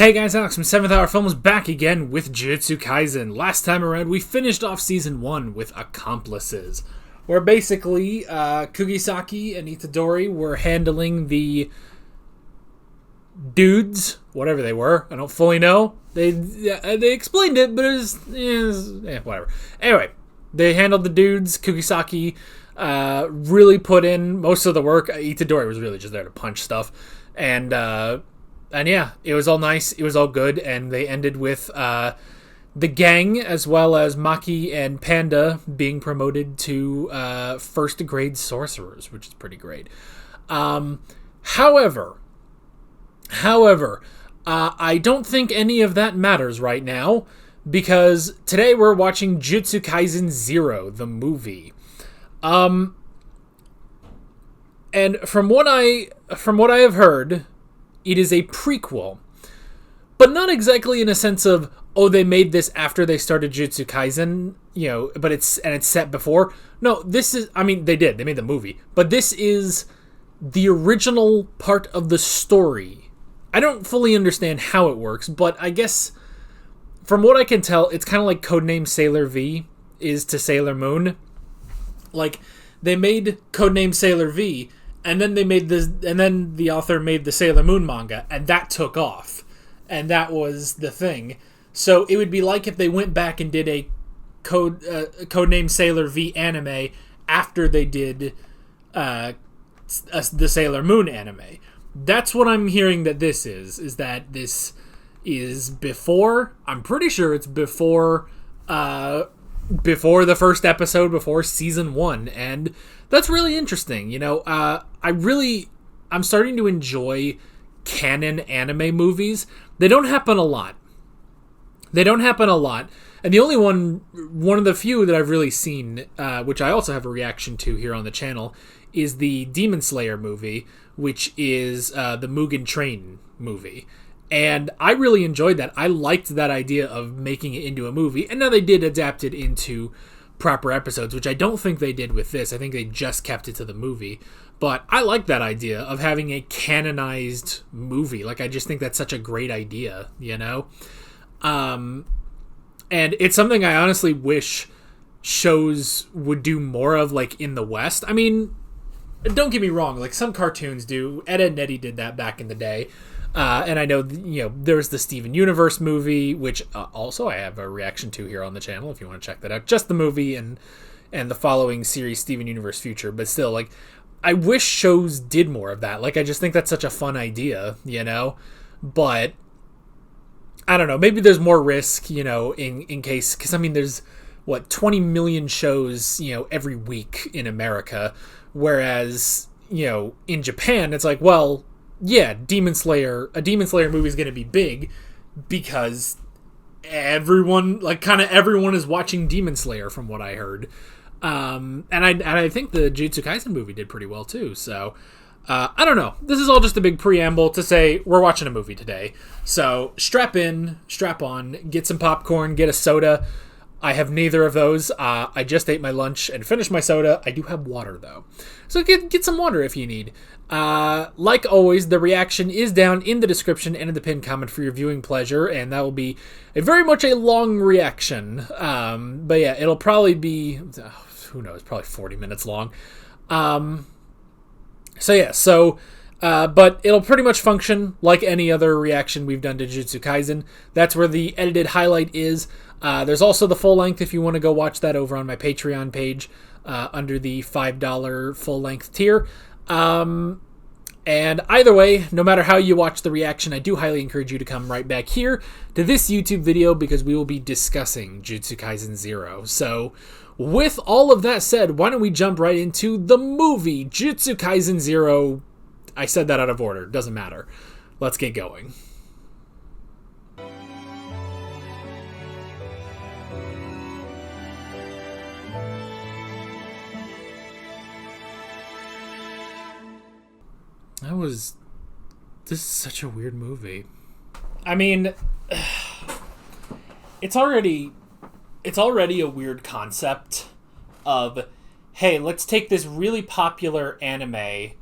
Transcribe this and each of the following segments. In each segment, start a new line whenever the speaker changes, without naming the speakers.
Hey guys, Alex from 7th Hour Films back again with Jujutsu Kaisen. Last time around, we finished off Season 1 with Accomplices, where basically Kugisaki and Itadori were handling the dudes, whatever they were. I don't fully know. They explained it, but it was whatever. Anyway, they handled the dudes. Kugisaki really put in most of the work. Itadori was really just there to punch stuff. And yeah, it was all nice. It was all good. And they ended with the gang, as well as Maki and Panda, being promoted to first grade sorcerers, which is pretty great. However, I don't think any of that matters right now, because today we're watching Jujutsu Kaisen 0, the movie. And from what I have heard, it is a prequel, but not exactly in a sense of, oh, they made this after they started Jujutsu Kaisen, but it's set before. No, this is, they made the movie, but this is the original part of the story. I don't fully understand how it works, but I guess from what I can tell, it's kind of like Codename Sailor V is to Sailor Moon. Like, they made Codename Sailor V, and then the author made the Sailor Moon manga, and that took off, and that was the thing. So it would be like if they went back and did a Codename Sailor V anime after they did the Sailor Moon anime. That's what I'm hearing that this is that this is before. I'm pretty sure it's before the first episode, before season 1, and that's really interesting. I'm starting to enjoy canon anime movies. They don't happen a lot. And the only one of the few that I've really seen, which I also have a reaction to here on the channel, is the Demon Slayer movie, which is the Mugen Train movie. And I really enjoyed that. I liked that idea of making it into a movie. And now they did adapt it into proper episodes, which I don't think they did with this. I think they just kept it to the movie. But I like that idea of having a canonized movie. Like, I just think that's such a great idea, And it's something I honestly wish shows would do more of, like, in the West. I mean, don't get me wrong. Like, some cartoons do. Ed, Edd n Eddy did that back in the day. And I know, there's the Steven Universe movie, which also I have a reaction to here on the channel if you want to check that out. Just the movie and the following series, Steven Universe Future. But still, like, I wish shows did more of that. Like, I just think that's such a fun idea, But, I don't know. Maybe there's more risk, in case... Because, there's, 20 million shows, every week in America. Whereas, in Japan, it's like, well... Yeah, a Demon Slayer movie is going to be big because everyone is watching Demon Slayer from what I heard. And I think the Jujutsu Kaisen movie did pretty well too. So, I don't know. This is all just a big preamble to say we're watching a movie today. So, strap on, get some popcorn, get a soda. I have neither of those. I just ate my lunch and finished my soda. I do have water, though. So get some water if you need. Like always, the reaction is down in the description and in the pinned comment for your viewing pleasure, and that will be very much a long reaction. But yeah, it'll probably be, who knows, probably 40 minutes long. But it'll pretty much function like any other reaction we've done to Jujutsu Kaisen. That's where the edited highlight is. There's also the full length if you want to go watch that over on my Patreon page under the $5 full length tier. And either way, no matter how you watch the reaction, I do highly encourage you to come right back here to this YouTube video because we will be discussing Jujutsu Kaisen 0. So, with all of that said, why don't we jump right into the movie Jujutsu Kaisen 0. I said that out of order. Doesn't matter. Let's get going. This is such a weird movie. It's already a weird concept of, hey, let's take this really popular anime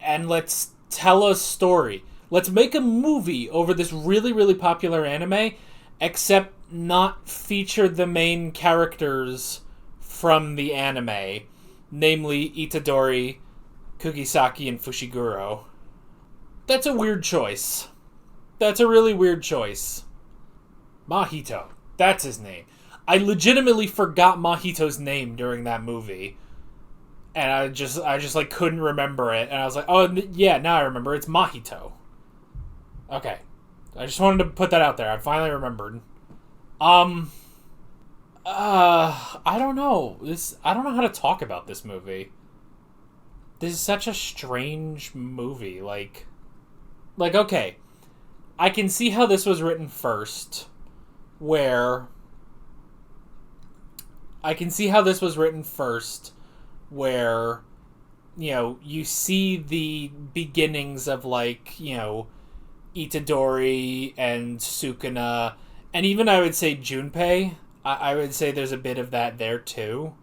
and let's tell a story. Let's make a movie over this really, really popular anime, except not feature the main characters from the anime, namely Itadori, Kugisaki, and Fushiguro. That's a weird choice. That's a really weird choice. Mahito. That's his name. I legitimately forgot Mahito's name during that movie. And I just like couldn't remember it. And I was like, oh yeah, now I remember. It's Mahito. Okay. I just wanted to put that out there. I finally remembered. I don't know. I don't know how to talk about this movie. This is such a strange movie. Like, okay. I can see how this was written first. Where you see the beginnings of, like, Itadori and Sukuna, and even I would say Junpei. I would say there's a bit of that there too.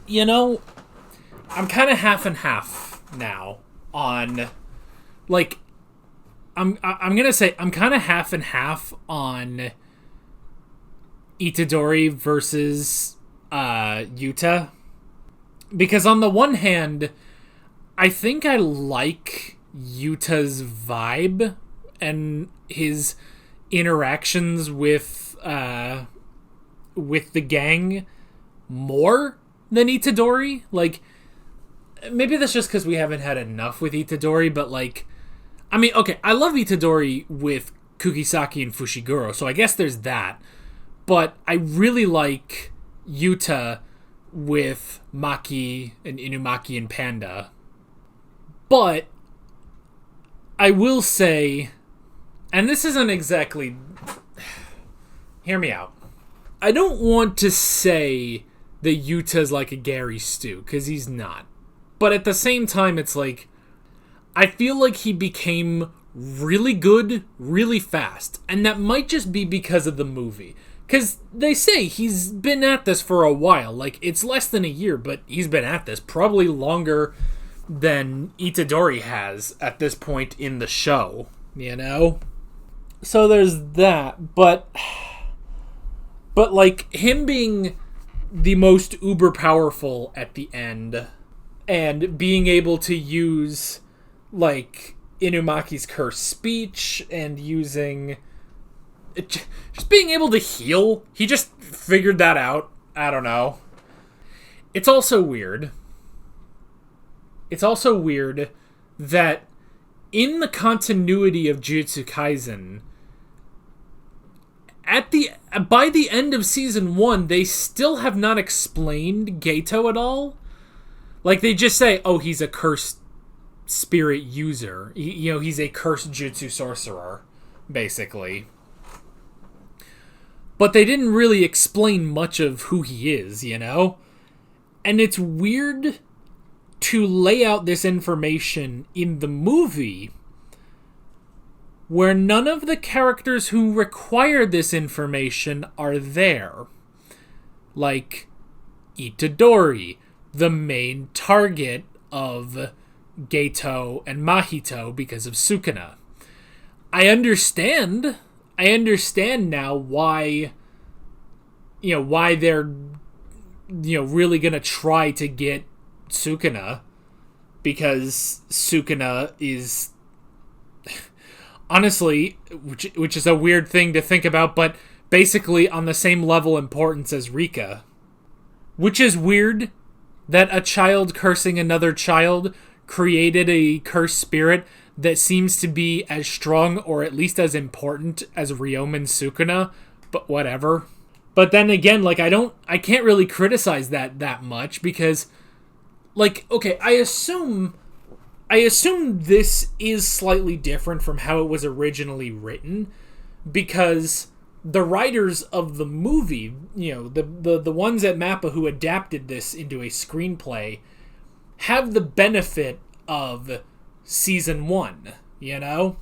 I'm kind of half and half now on, like, I'm gonna say I'm kind of half and half on Itadori versus Yuta, because on the one hand, I think I like Yuta's vibe and his interactions with the gang more than Itadori. Like, maybe that's just because we haven't had enough with Itadori, but, like, I mean, okay, I love Itadori with Kugisaki and Fushiguro, so I guess there's that. But I really like Yuta with Maki and Inumaki and Panda. But I will say, and this isn't exactly... Hear me out. I don't want to say that Yuta's like a Gary Stu, because he's not. But at the same time, it's like, I feel like he became really good really fast. And that might just be because of the movie. Because they say he's been at this for a while. Like, it's less than a year, but he's been at this probably longer than Itadori has at this point in the show, So there's that, but like, him being the most uber powerful at the end and being able to use, like, Inumaki's cursed speech and using... just being able to heal. He just figured that out. I don't know. It's also weird that in the continuity of Jujutsu Kaisen, by the end of season 1, they still have not explained Geto at all. Like, they just say, oh, he's a cursed spirit user. He's a cursed jutsu sorcerer, basically. But they didn't really explain much of who he is, And it's weird to lay out this information in the movie where none of the characters who require this information are there. Like Itadori, the main target of Geto and Mahito because of Sukuna. I understand now why they're really gonna try to get Sukuna, because Sukuna is honestly, which is a weird thing to think about, but basically on the same level importance as Rika. Which is weird that a child cursing another child created a cursed spirit that seems to be as strong or at least as important as Ryomen Sukuna, but whatever. But then again, like, I can't really criticize that much because, like, okay, I assume this is slightly different from how it was originally written, because the writers of the movie, the ones at MAPPA who adapted this into a screenplay, have the benefit of season 1, And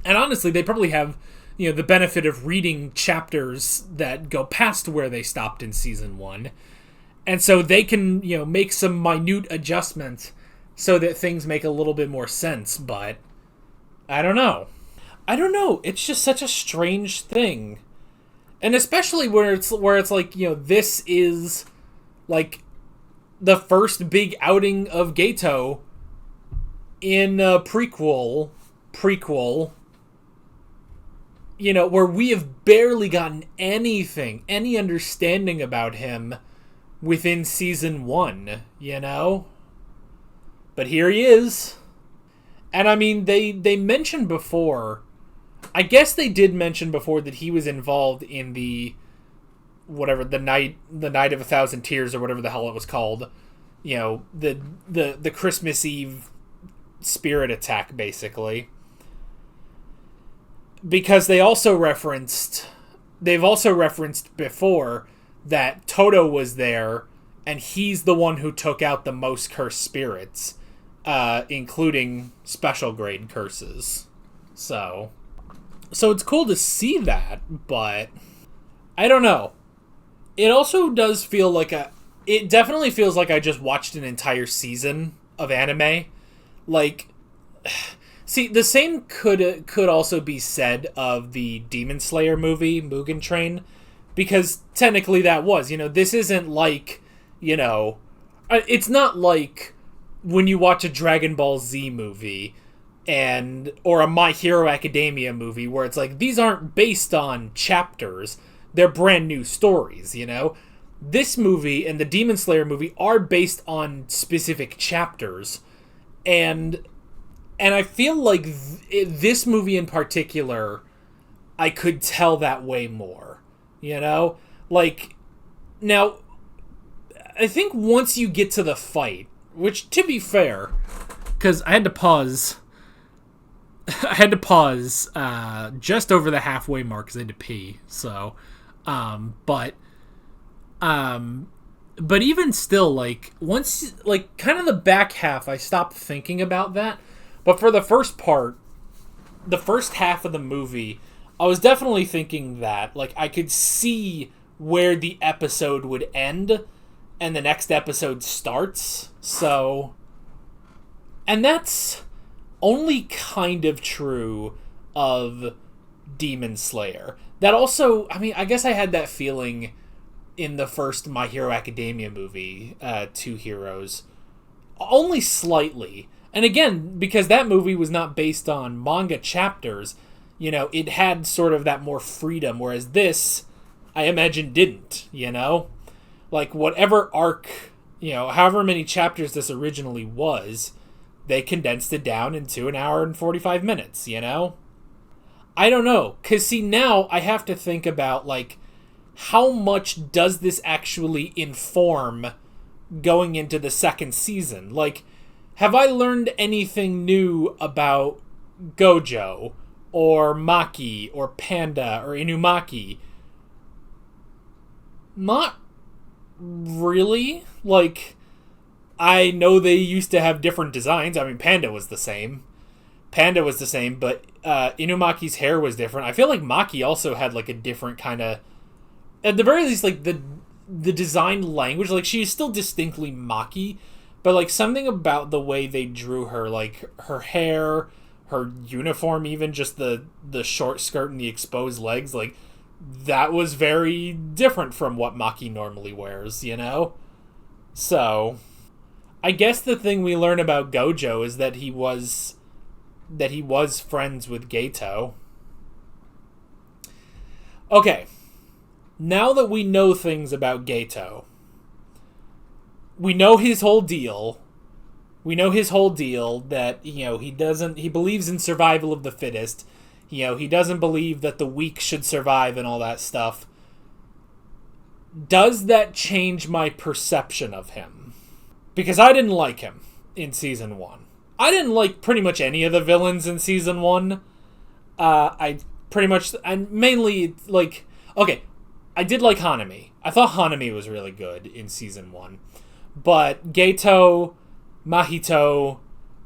honestly, they probably have, the benefit of reading chapters that go past where they stopped in season 1. And so they can, make some minute adjustments so that things make a little bit more sense. But I don't know. I don't know. It's just such a strange thing. And especially where it's like, this is like the first big outing of Gato in a prequel, where we have barely gotten any understanding about him within season 1, But here he is. And I mean, they mentioned before, I guess they did mention before that he was involved in the night of 1,000 Tears or whatever the hell it was called. The Christmas Eve spirit attack, basically. Because they've also referenced before that Toto was there, and he's the one who took out the most cursed spirits, including special grade curses. So it's cool to see that, but I don't know. It also does feel like it definitely feels like I just watched an entire season of anime. Like, see, the same could also be said of the Demon Slayer movie, Mugen Train, because technically that was, this isn't like, it's not like when you watch a Dragon Ball Z movie or a My Hero Academia movie where it's like, these aren't based on chapters, they're brand new stories, This movie and the Demon Slayer movie are based on specific chapters, and I feel like this movie in particular, I could tell that way more, Like, now, I think once you get to the fight, which, to be fair, because I had to pause just over the halfway mark because I had to pee, so, but even still, like, once, like, kind of the back half, I stopped thinking about that. But for the first half of the movie, I was definitely thinking that, like, I could see where the episode would end and the next episode starts. So, and that's only kind of true of Demon Slayer. That also, I mean, I guess I had that feeling in the first My Hero Academia movie, Two Heroes, only slightly. And again, because that movie was not based on manga chapters, it had sort of that more freedom, whereas this, I imagine, didn't, Like, whatever arc, however many chapters this originally was, they condensed it down into 1 hour and 45 minutes, I don't know, because, see, now I have to think about, like, how much does this actually inform going into the second season? Like, have I learned anything new about Gojo, or Maki, or Panda, or Inumaki? Not really. Like, I know they used to have different designs. I mean, Panda was the same, but Inumaki's hair was different. I feel like Maki also had, like, a different kind of, at the very least, like, the design language. Like, she is still distinctly Maki, but, like, something about the way they drew her, like, her hair, her uniform, even just the short skirt and the exposed legs, like, that was very different from what Maki normally wears, So, I guess the thing we learn about Gojo is that he was friends with Gato. Okay, now that we know things about Gato, we know his whole deal. That, he believes in survival of the fittest. He doesn't believe that the weak should survive and all that stuff. Does that change my perception of him? Because I didn't like him in Season 1. I didn't like pretty much any of the villains in Season 1. I mainly, like... Okay, I did like Hanami. I thought Hanami was really good in Season 1. But Gato, Mahito,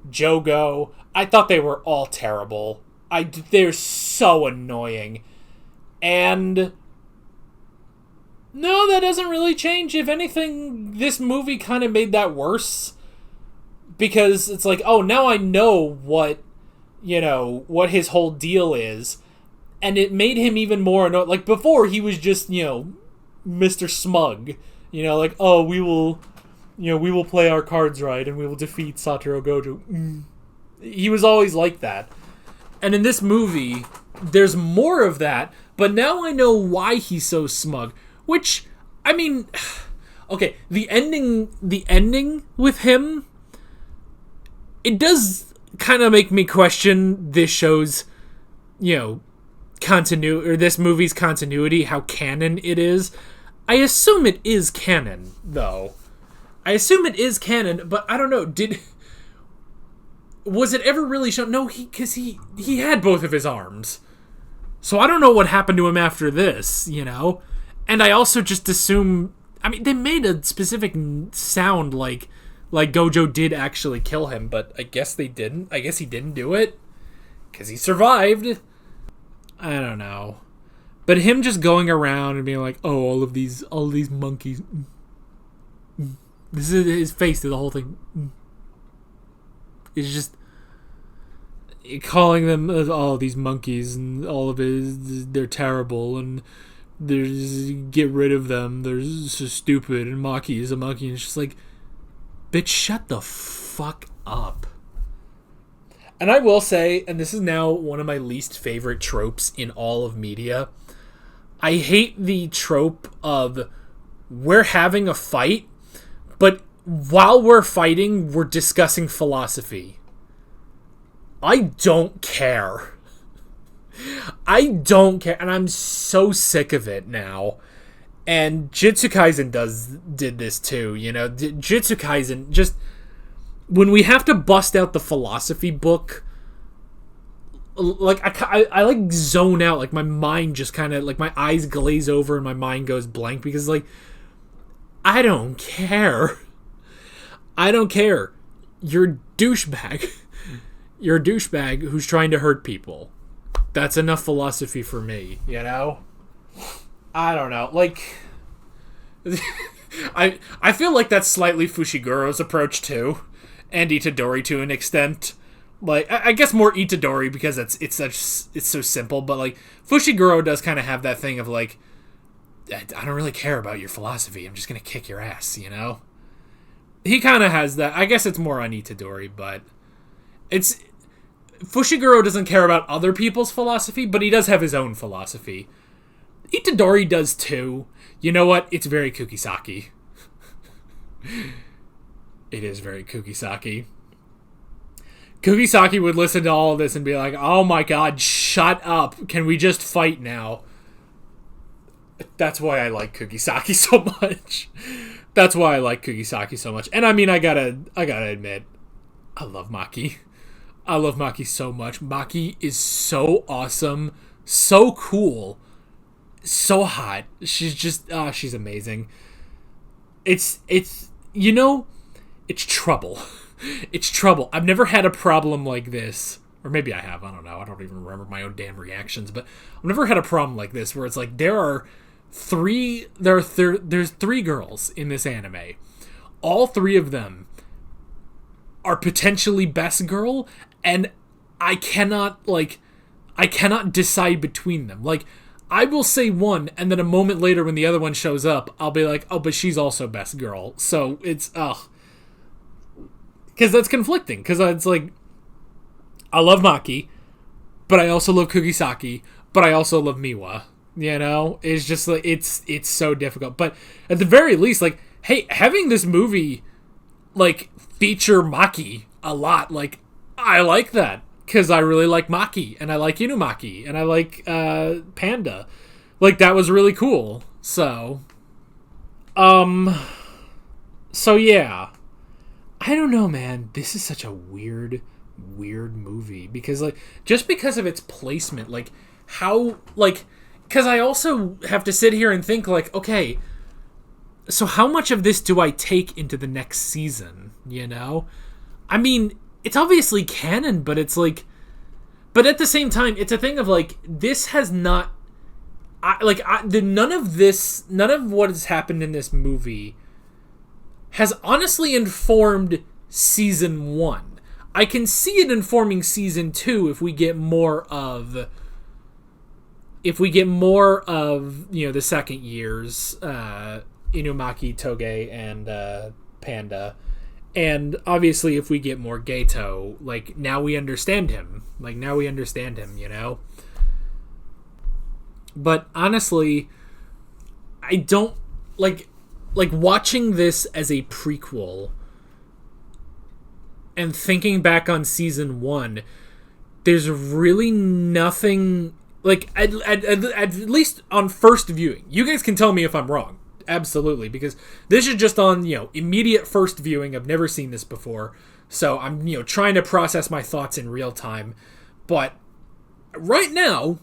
Jogo, I thought they were all terrible. They're so annoying. And no, that doesn't really change. If anything, this movie kind of made that worse. Because it's like, oh, now I know what what his whole deal is, and it made him even more annoyed. Like, before, he was just, Mr. Smug. Like, oh, we will play our cards right, and we will defeat Satoru Gojo. He was always like that. And in this movie, there's more of that, but now I know why he's so smug. Which, I mean, okay, the ending with him, it does kind of make me question this show's, continuity, or this movie's continuity, how canon it is. I assume it is canon, though. I assume it is canon, but I don't know, was it ever really shown? No, because he had both of his arms. So I don't know what happened to him after this, And I also just assume, I mean, they made a specific sound like Gojo did actually kill him, but I guess they didn't. I guess he didn't do it because he survived. I don't know. But him just going around and being like, oh, all of these monkeys. This is his face to the whole thing. It's just calling them all these monkeys and all of it. They're terrible and get rid of them. They're so stupid and Maki is a monkey. And it's just like, bitch, shut the fuck up. And I will say, and this is now one of my least favorite tropes in all of media. I hate the trope of we're having a fight, but while we're fighting, we're discussing philosophy. I don't care. I don't care, and I'm so sick of it now. And Jujutsu Kaisen did this too, Jujutsu Kaisen, just when we have to bust out the philosophy book, like I like zone out, like my mind just kind of, like my eyes glaze over and my mind goes blank because like I don't care. I don't care. You're a douchebag. You're a douchebag who's trying to hurt people. That's enough philosophy for me, I don't know. Like, I feel like that's slightly Fushiguro's approach too, and Itadori to an extent. Like, I guess more Itadori because it's so simple, but like Fushiguro does kind of have that thing of like, I don't really care about your philosophy. I'm just gonna kick your ass, He kind of has that. I guess it's more on Itadori, but Fushiguro doesn't care about other people's philosophy, but he does have his own philosophy. Itadori does too. You know what? It's very Kukisaki. It is very Kukisaki. Kukisaki would listen to all of this and be like, oh my god, shut up. Can we just fight now? That's why I like Kukisaki so much. That's why I like Kukisaki so much. And I mean, I gotta admit, I love Maki. I love Maki so much. Maki is so awesome, so cool, so hot. She's just, she's amazing. It's trouble. It's trouble. I've never had a problem like this. Or maybe I have. I don't know. I don't even remember my own damn reactions. But I've never had a problem like this where it's like there's three girls in this anime. All three of them are potentially best girl, and I cannot decide between them. Like, I will say one, and then a moment later when the other one shows up, I'll be like, oh, but she's also best girl. So it's, because that's conflicting. Because it's like, I love Maki, but I also love Kugisaki, but I also love Miwa. It's just like, it's so difficult. But at the very least, like, hey, having this movie, like, feature Maki a lot, like, I like that. Because I really like Maki, and I like Inumaki, and I like Panda. Like, that was really cool. So yeah. I don't know, man. This is such a weird movie. Because, like, just because of its placement, like, how, like, because I also have to sit here and think, like, okay, so how much of this do I take into the next season, I mean, it's obviously canon, but it's like, but at the same time, it's a thing of like, this has not, none of what has happened in this movie has honestly informed season 1. I can see it informing season 2 if we get more of the second years, Inumaki, Toge, and Panda. And obviously if we get more Geto, like, now we understand him. But honestly, I don't like watching this as a prequel and thinking back on season 1, there's really nothing, like, at least on first viewing. You guys can tell me if I'm wrong. Absolutely, because this is just on, immediate first viewing. I've never seen this before, so I'm, trying to process my thoughts in real time. But right now,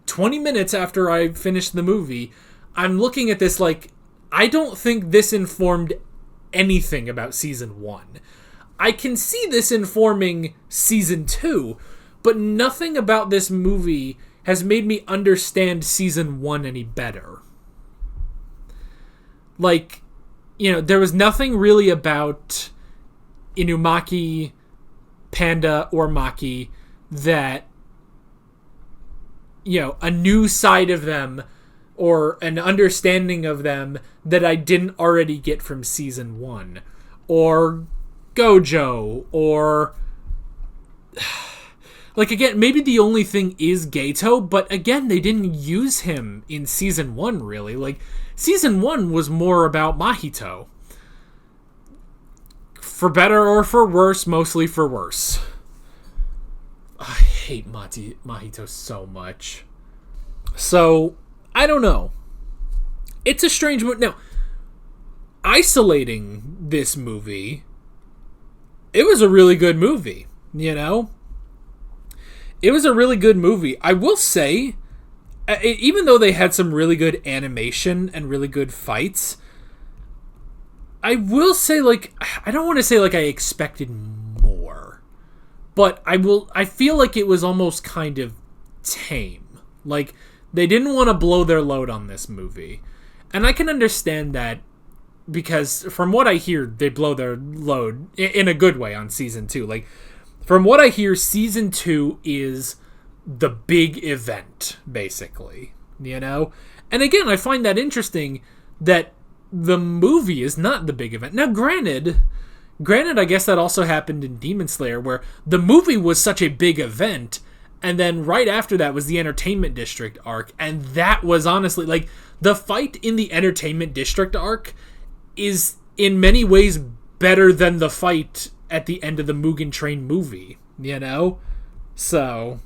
20 minutes after I finished the movie, I'm looking at this like, I don't think this informed anything about season 1. I can see this informing season 2, but nothing about this movie has made me understand season 1 any better. Like, there was nothing really about Inumaki, Panda, or Maki that, a new side of them or an understanding of them that I didn't already get from season 1. Or Gojo, or... Like, again, maybe the only thing is Geto, but again, they didn't use him in season 1, really. Like, season 1 was more about Mahito. For better or for worse, mostly for worse. I hate Mahito so much. So, I don't know. It's a strange movie. Now, isolating this movie, it was a really good movie, It was a really good movie. I will say, even though they had some really good animation and really good fights, I will say, like, I don't want to say, like, I expected more. But I feel like it was almost kind of tame. Like, they didn't want to blow their load on this movie. And I can understand that, because from what I hear, they blow their load in a good way on season 2. Like, from what I hear, season 2 is the big event, basically, And again, I find that interesting that the movie is not the big event. Now, granted, I guess that also happened in Demon Slayer, where the movie was such a big event, and then right after that was the Entertainment District arc, and that was honestly, like, the fight in the Entertainment District arc is in many ways better than the fight at the end of the Mugen Train movie, So,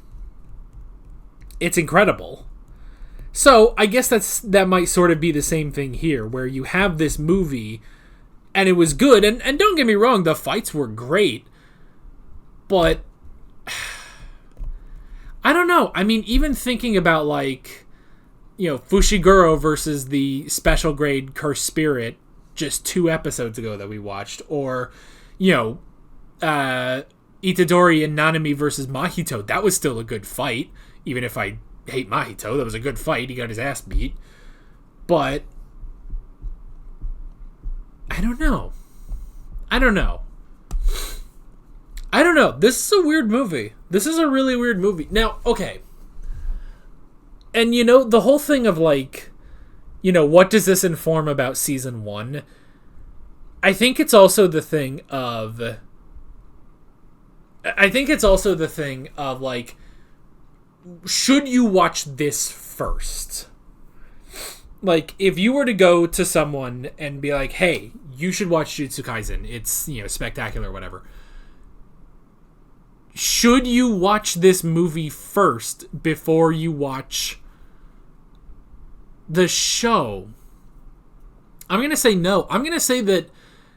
it's incredible. So, I guess that might sort of be the same thing here, where you have this movie, and it was good, and don't get me wrong, the fights were great, but I don't know. I mean, even thinking about, like, Fushiguro versus the special grade Cursed Spirit just 2 episodes ago that we watched, or, Itadori and Nanami versus Mahito, that was still a good fight. Even if I hate Mahito, that was a good fight. He got his ass beat. But I don't know. This is a weird movie. This is a really weird movie. Now, okay. And the whole thing of, like, what does this inform about season 1? I think it's also the thing of, like, should you watch this first? Like, if you were to go to someone and be like, hey, you should watch Jujutsu Kaisen, it's, spectacular, whatever. Should you watch this movie first before you watch the show? I'm going to say no. I'm going to say that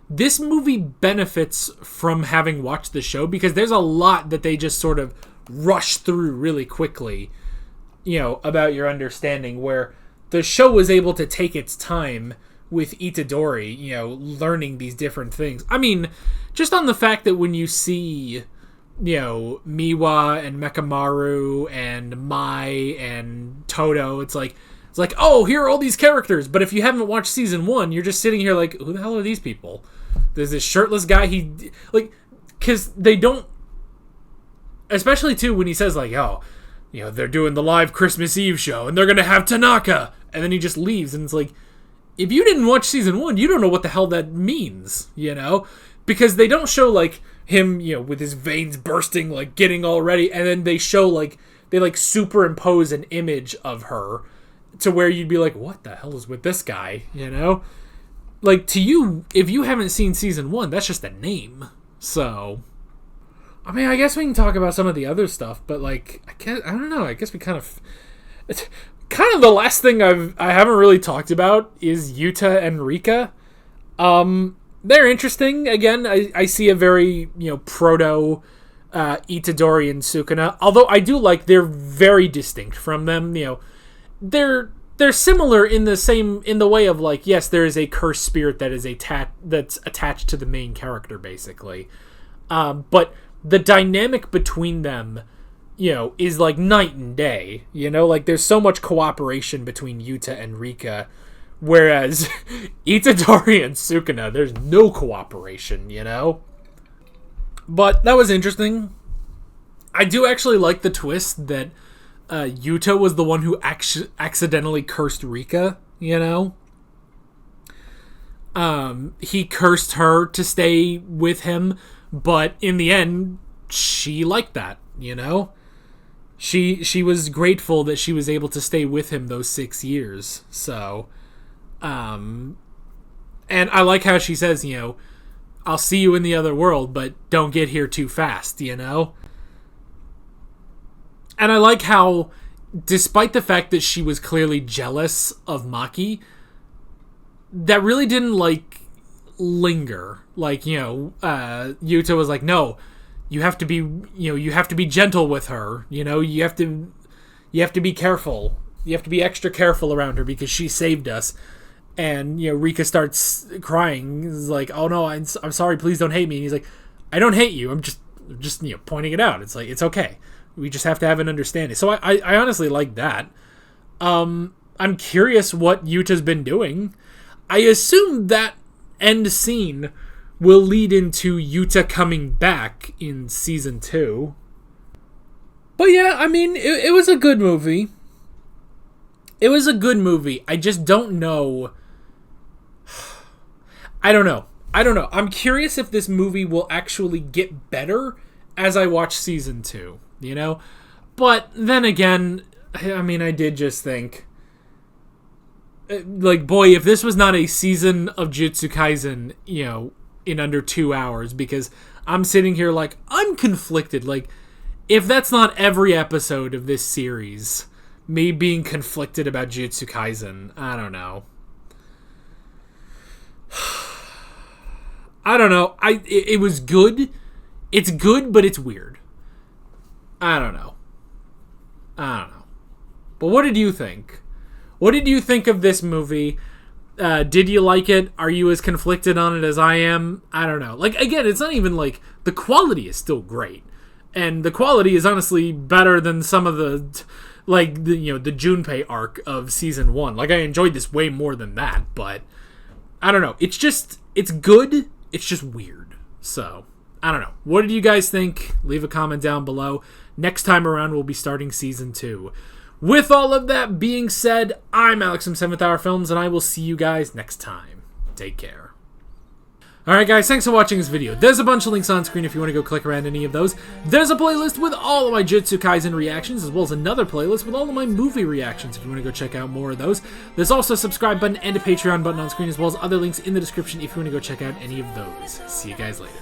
this movie benefits from having watched the show, because there's a lot that they just sort of rush through really quickly, about your understanding, where the show was able to take its time with Itadori, learning these different things. I mean, just on the fact that when you see, Miwa and Mekamaru and Mai and Toto, it's like, oh, here are all these characters. But if you haven't watched season 1, you're just sitting here like, who the hell are these people? There's this shirtless guy. Because they don't especially too when he says like, oh, you know, they're doing the live Christmas Eve show and they're gonna have Tanaka, and then he just leaves, and it's like, if you didn't watch season 1, you don't know what the hell that means, you know, because they don't show like him, you know, with his veins bursting, like getting all ready, and then they show like they like superimpose an image of her to where you'd be like, what the hell is with this guy, you know? Like, to you, if you haven't seen season 1, that's just a name. So, I mean, I guess we can talk about some of the other stuff, but like, I don't know. I guess we kind of the last thing I haven't really talked about is Yuta and Rika. They're interesting. Again, I see a very, you know, proto Itadori and Sukuna. Although I do like they're very distinct from them. You know, they're similar in the way of like, yes, there is a cursed spirit that is that's attached to the main character, basically. But the dynamic between them, you know, is like night and day. You know, like there's so much cooperation between Yuta and Rika, whereas Itadori and Sukuna, there's no cooperation. You know, but that was interesting. I do actually like the twist that Yuta was the one who accidentally cursed Rika, you know? He cursed her to stay with him, but in the end, she liked that, you know? She was grateful that she was able to stay with him those 6 years, so... and I like how she says, you know, I'll see you in the other world, but don't get here too fast, you know? And I like how, despite the fact that she was clearly jealous of Maki, that really didn't, like, linger. Like, you know, Yuta was like, no, you have to be gentle with her. You know, you have to be careful. You have to be extra careful around her because she saved us. And, you know, Rika starts crying. He's like, oh no, I'm sorry, please don't hate me. And he's like, I don't hate you. I'm just, you know, pointing it out. It's like, it's okay. We just have to have an understanding. So I honestly like that. I'm curious what Yuta's been doing. I assume that end scene will lead into Yuta coming back in season 2. But yeah, I mean, it was a good movie. It was a good movie. I just don't know. I don't know. I'm curious if this movie will actually get better as I watch season 2. You know? But then again, I mean, I did just think, like, boy, if this was not a season of Jujutsu Kaisen, you know, in under 2 hours, because I'm sitting here like, I'm conflicted. Like, if that's not every episode of this series, me being conflicted about Jujutsu Kaisen, I don't know. I don't know. It was good. It's good, but it's weird. I don't know. But what did you think? What did you think of this movie? Did you like it? Are you as conflicted on it as I am? I don't know. Like, again, it's not even like... The quality is still great. And the quality is honestly better than some of the... Like, the Junpei arc of season 1. Like, I enjoyed this way more than that, but... I don't know. It's just... It's good. It's just weird. So... I don't know. What did you guys think? Leave a comment down below. Next time around, we'll be starting Season 2. With all of that being said, I'm Alex from 7th Hour Films, and I will see you guys next time. Take care. Alright guys, thanks for watching this video. There's a bunch of links on screen if you want to go click around any of those. There's a playlist with all of my Jujutsu Kaisen reactions, as well as another playlist with all of my movie reactions if you want to go check out more of those. There's also a subscribe button and a Patreon button on screen, as well as other links in the description if you want to go check out any of those. See you guys later.